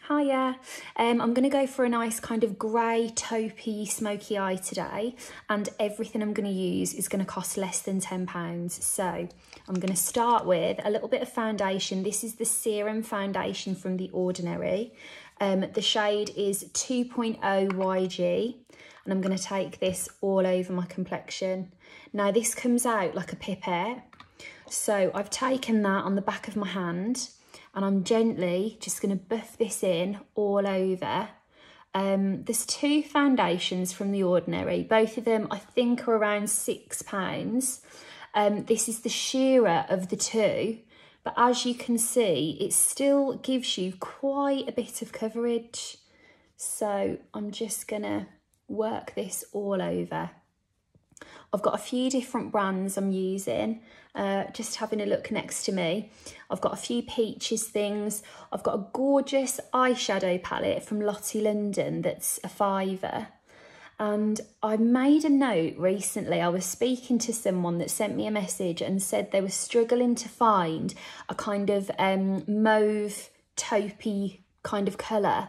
Hiya. I'm going to go for a nice kind of grey, taupey, smoky eye today, and everything I'm going to use is going to cost less than £10. So I'm going to start with a little bit of foundation. This is the Serum Foundation from The Ordinary. The shade is 2.0 YG, and I'm going to take this all over my complexion. Now this comes out like a pipette, so I've taken that on the back of my hand, and I'm gently just going to buff this in all over. There's two foundations from The Ordinary. Both of them I think are around £6. This is the sheerer of the two, but as you can see, it still gives you quite a bit of coverage. So I'm just going to work this all over. I've got a few different brands I'm using, just having a look next to me. I've got a few Peaches things. I've got a gorgeous eyeshadow palette from Lottie London that's a £5. And I made a note recently. I was speaking to someone that sent me a message and said they were struggling to find a kind of mauve taupey kind of colour,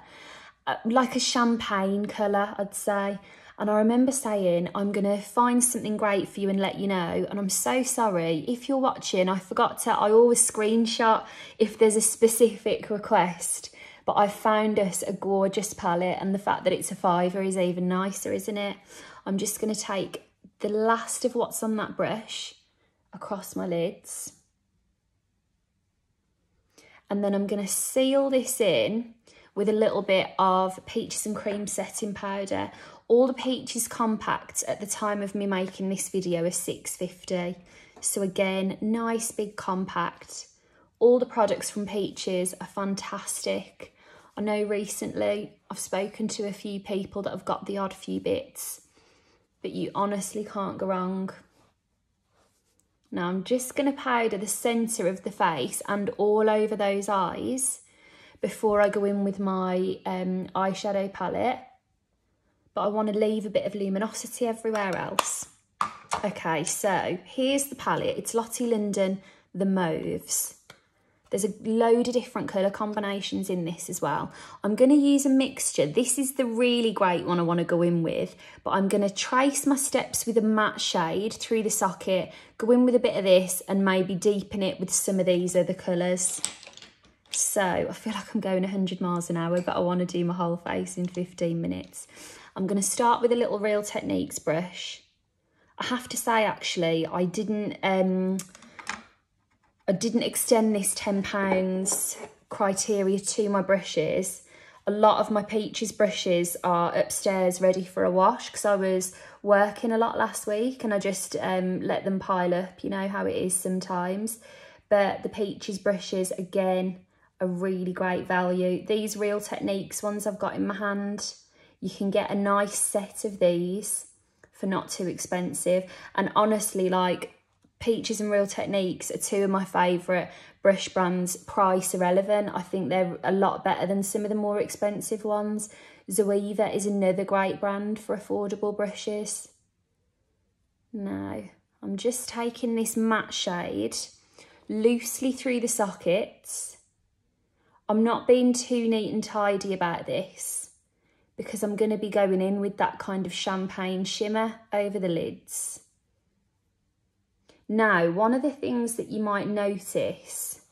like a champagne colour, I'd say. And I remember saying, I'm going to find something great for you and let you know. And I'm so sorry. If you're watching, I always screenshot if there's a specific request. But I found us a gorgeous palette, and the fact that it's a £5 is even nicer, isn't it? I'm just going to take the last of what's on that brush across my lids. And then I'm going to seal this in with a little bit of Peaches and Cream setting powder. All the Peaches compacts at the time of me making this video are £6.50. So again, nice big compact. All the products from Peaches are fantastic. I know recently I've spoken to a few people that have got the odd few bits, but you honestly can't go wrong. Now I'm just going to powder the centre of the face and all over those eyes before I go in with my eyeshadow palette. But I want to leave a bit of luminosity everywhere else. Okay, so here's the palette. It's Lottie London, the Mauves. There's a load of different colour combinations in this as well. I'm going to use a mixture. This is the really great one I want to go in with, but I'm going to trace my steps with a matte shade through the socket, go in with a bit of this and maybe deepen it with some of these other colours. So I feel like I'm going 100 miles an hour, but I want to do my whole face in 15 minutes. I'm going to start with a little Real Techniques brush. I have to say, actually, I didn't extend this £10 criteria to my brushes. A lot of my Peaches brushes are upstairs ready for a wash because I was working a lot last week and I just let them pile up, you know how it is sometimes. But the Peaches brushes, again, are really great value. These Real Techniques ones I've got in my hand, you can get a nice set of these for not too expensive. And honestly, like, Peaches and Real Techniques are two of my favourite brush brands, price irrelevant. I think they're a lot better than some of the more expensive ones. Zoeva is another great brand for affordable brushes. Now, I'm just taking this matte shade loosely through the sockets. I'm not being too neat and tidy about this because I'm going to be going in with that kind of champagne shimmer over the lids. Now, one of the things that you might notice,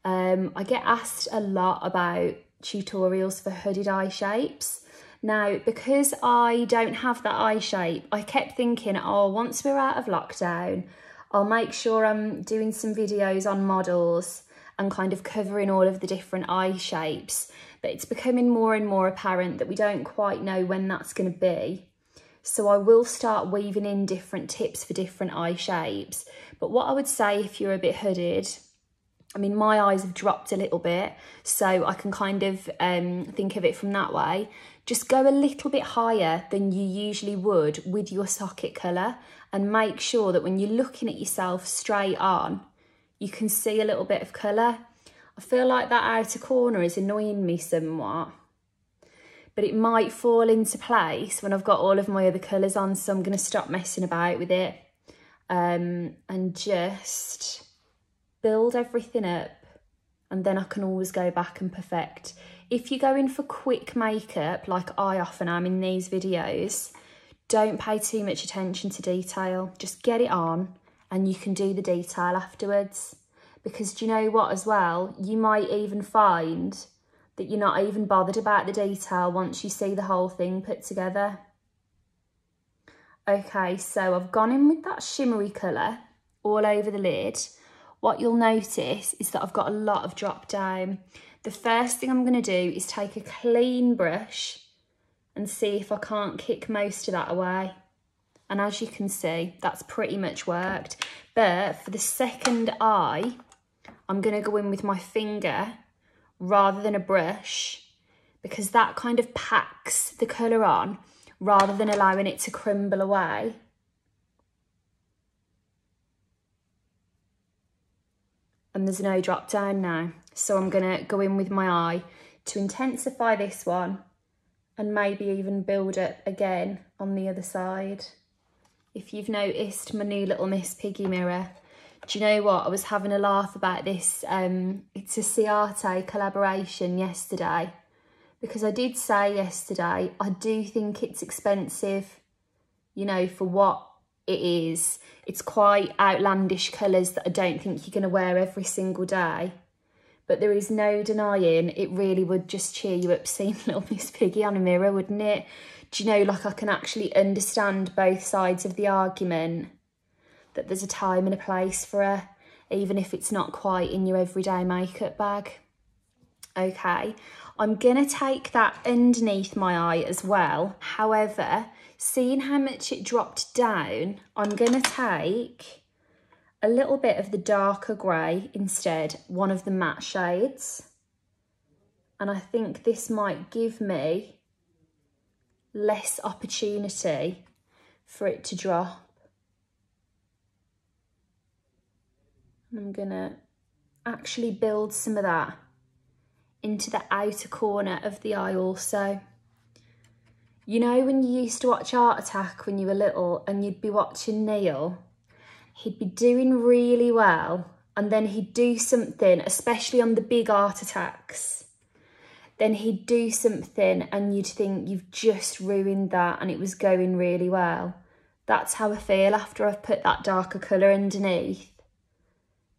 I get asked a lot about tutorials for hooded eye shapes. Now, because I don't have that eye shape, I kept thinking, oh, once we're out of lockdown, I'll make sure I'm doing some videos on models and kind of covering all of the different eye shapes. But it's becoming more and more apparent that we don't quite know when that's going to be. So I will start weaving in different tips for different eye shapes. But what I would say if you're a bit hooded, I mean, my eyes have dropped a little bit, so I can kind of think of it from that way. Just go a little bit higher than you usually would with your socket colour and make sure that when you're looking at yourself straight on, you can see a little bit of colour. I feel like that outer corner is annoying me somewhat, but it might fall into place when I've got all of my other colours on, so I'm going to stop messing about with it and just build everything up and then I can always go back and perfect. If you go in for quick makeup, like I often am in these videos, don't pay too much attention to detail. Just get it on and you can do the detail afterwards. Because do you know what as well? You might even find that you're not even bothered about the detail once you see the whole thing put together. Okay, so I've gone in with that shimmery colour all over the lid. What you'll notice is that I've got a lot of drop down. The first thing I'm going to do is take a clean brush and see if I can't kick most of that away. And as you can see, that's pretty much worked. But for the second eye, I'm going to go in with my finger rather than a brush, because that kind of packs the colour on rather than allowing it to crumble away. And there's no drop down now. So I'm going to go in with my eye to intensify this one and maybe even build up again on the other side. If you've noticed my new little Miss Piggy mirror, do you know what? I was having a laugh about this. It's a Ciate collaboration yesterday, because I did say yesterday, I do think it's expensive, you know, for what it is. It's quite outlandish colours that I don't think you're going to wear every single day. But there is no denying it really would just cheer you up seeing little Miss Piggy on a mirror, wouldn't it? Do you know, like, I can actually understand both sides of the argument, that there's a time and a place for her, even if it's not quite in your everyday makeup bag. Okay, I'm going to take that underneath my eye as well. However, seeing how much it dropped down, I'm going to take a little bit of the darker grey instead, one of the matte shades. And I think this might give me less opportunity for it to drop. And I'm going to actually build some of that into the outer corner of the eye also. You know when you used to watch Art Attack when you were little and you'd be watching Neil? He'd be doing really well and then he'd do something, especially on the big art attacks. Then he'd do something and you'd think you've just ruined that and it was going really well. That's how I feel after I've put that darker colour underneath.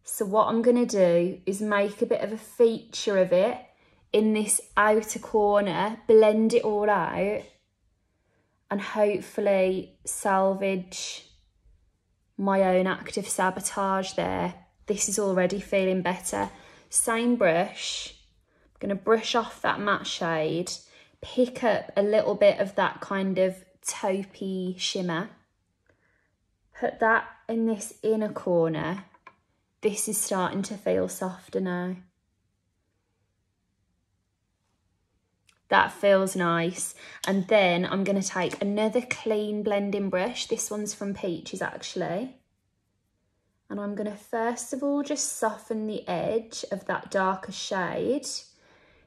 So what I'm going to do is make a bit of a feature of it in this outer corner, blend it all out and hopefully salvage my own active sabotage there. This is already feeling better. Same brush, I'm going to brush off that matte shade, pick up a little bit of that kind of taupey shimmer, put that in this inner corner. This is starting to feel softer now. That feels nice. And then I'm going to take another clean blending brush. This one's from Peaches actually. And I'm going to first of all just soften the edge of that darker shade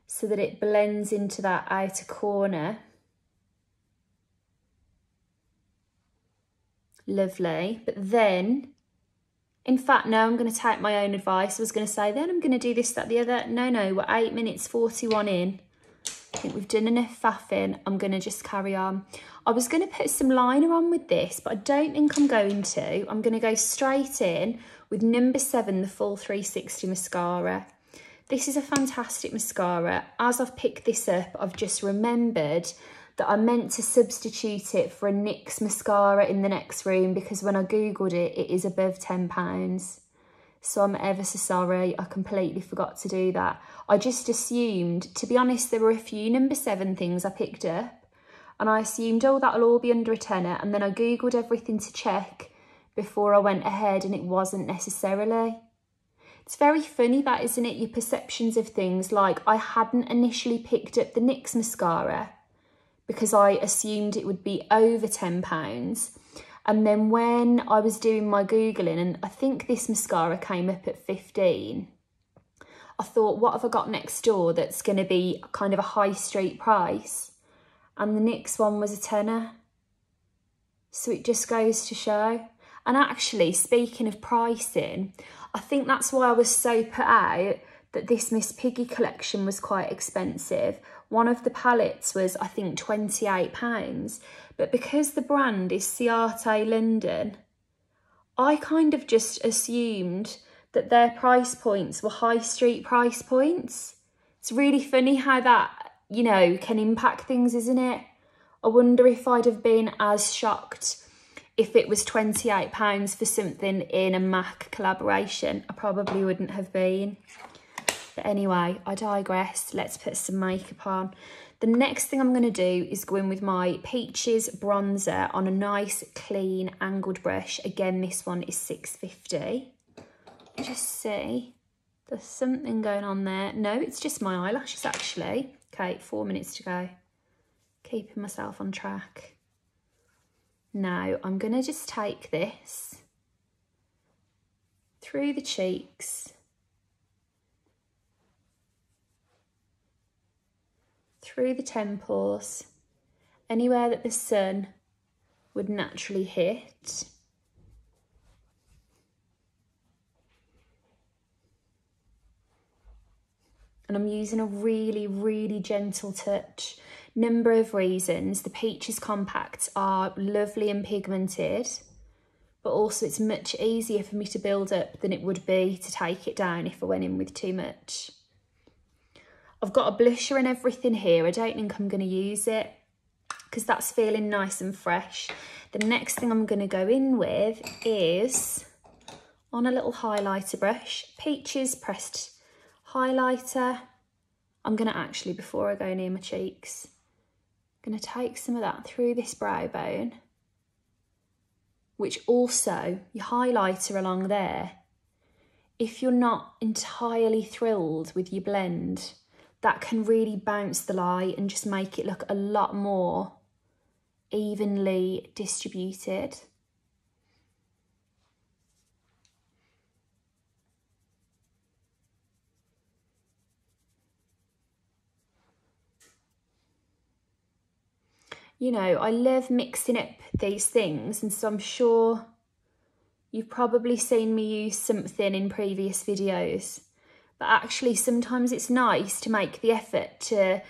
so that it blends into that outer corner. Lovely. But then, in fact, no, I'm going to take my own advice. I was going to say, then I'm going to do this, that, the other. No, we're 8 minutes 41 in. I think we've done enough faffing. I'm going to just carry on. I was going to put some liner on with this, but I don't think I'm going to. I'm going to go straight in with number 7, the Full 360 mascara. This is a fantastic mascara. As I've picked this up, I've just remembered that I meant to substitute it for a NYX mascara in the next room, because when I Googled it, it is above £10. So I'm ever so sorry, I completely forgot to do that. I just assumed, to be honest, there were a few number 7 things I picked up and I assumed, oh, that'll all be under a tenner. And then I Googled everything to check before I went ahead and it wasn't necessarily. It's very funny that, isn't it? Your perceptions of things. Like, I hadn't initially picked up the NYX mascara because I assumed it would be over £10. And then when I was doing my Googling, and I think this mascara came up at 15, I thought, what have I got next door that's going to be kind of a high street price? And the NYX one was a tenner. So it just goes to show. And actually, speaking of pricing, I think that's why I was so put out that this Miss Piggy collection was quite expensive. One of the palettes was, I think, £28. But because the brand is Ciate London, I kind of just assumed that their price points were high street price points. It's really funny how that, you know, can impact things, isn't it? I wonder if I'd have been as shocked if it was £28 for something in a MAC collaboration. I probably wouldn't have been. But anyway, I digress. Let's put some makeup on. The next thing I'm going to do is go in with my Peaches bronzer on a nice, clean, angled brush. Again, this one is £6.50. Just see. There's something going on there. No, it's just my eyelashes, actually. Okay, 4 minutes to go. Keeping myself on track. Now, I'm going to just take this through the cheeks, through the temples, anywhere that the sun would naturally hit. And I'm using a really, really gentle touch. Number of reasons. The Peaches compacts are lovely and pigmented, but also it's much easier for me to build up than it would be to take it down if I went in with too much. I've got a blusher and everything here. I don't think I'm going to use it because that's feeling nice and fresh. The next thing I'm going to go in with is on a little highlighter brush, Peaches pressed highlighter. I'm going to actually, before I go near my cheeks, I'm going to take some of that through this brow bone, which also, your highlighter along there, if you're not entirely thrilled with your blend, that can really bounce the light and just make it look a lot more evenly distributed. You know, I love mixing up these things, and so I'm sure you've probably seen me use something in previous videos, but actually sometimes it's nice to make the effort to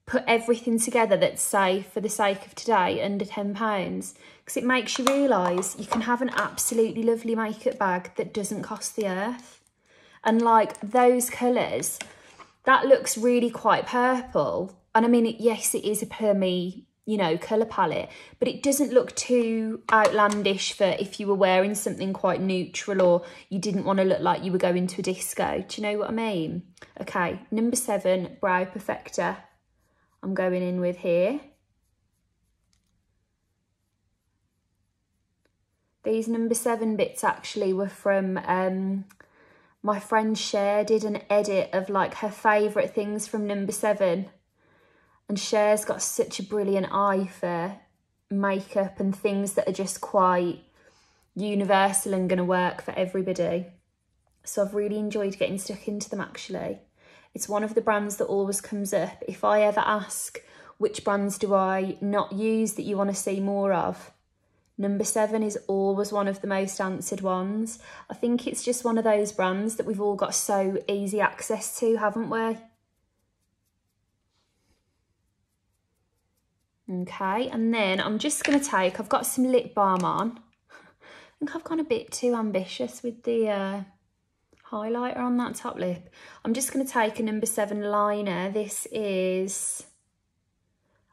put everything together that's, say, for the sake of today, under £10, because it makes you realise you can have an absolutely lovely makeup bag that doesn't cost the earth. And like those colours, that looks really quite purple. And I mean, yes, it is a plummy, you know, colour palette, but it doesn't look too outlandish for if you were wearing something quite neutral or you didn't want to look like you were going to a disco. Do you know what I mean? Okay, number 7, Brow Perfector. I'm going in with here. These number 7 bits actually were from my friend Cher did an edit of like her favourite things from number 7. And Cher's got such a brilliant eye for makeup and things that are just quite universal and going to work for everybody. So I've really enjoyed getting stuck into them, actually. It's one of the brands that always comes up. If I ever ask which brands do I not use that you want to see more of, number 7 is always one of the most answered ones. I think it's just one of those brands that we've all got so easy access to, haven't we? Okay, and then I'm just going to take, I've got some lip balm on. I think I've gone a bit too ambitious with the highlighter on that top lip. I'm just going to take a number 7 liner. This is,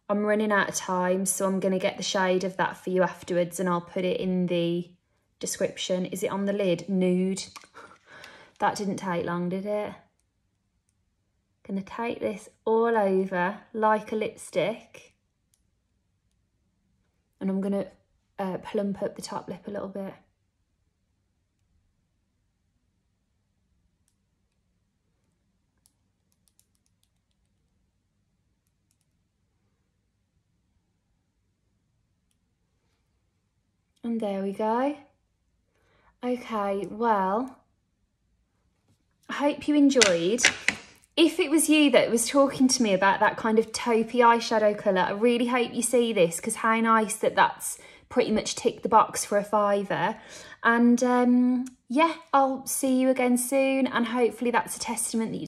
I'm running out of time, so I'm going to get the shade of that for you afterwards and I'll put it in the description. Is it on the lid? Nude. That didn't take long, did it? Going to take this all over like a lipstick. And I'm going to plump up the top lip a little bit. And there we go. Okay, well, I hope you enjoyed. If it was you that was talking to me about that kind of taupey eyeshadow colour, I really hope you see this, because how nice that that's pretty much ticked the box for a £5. And yeah, I'll see you again soon, and hopefully that's a testament that you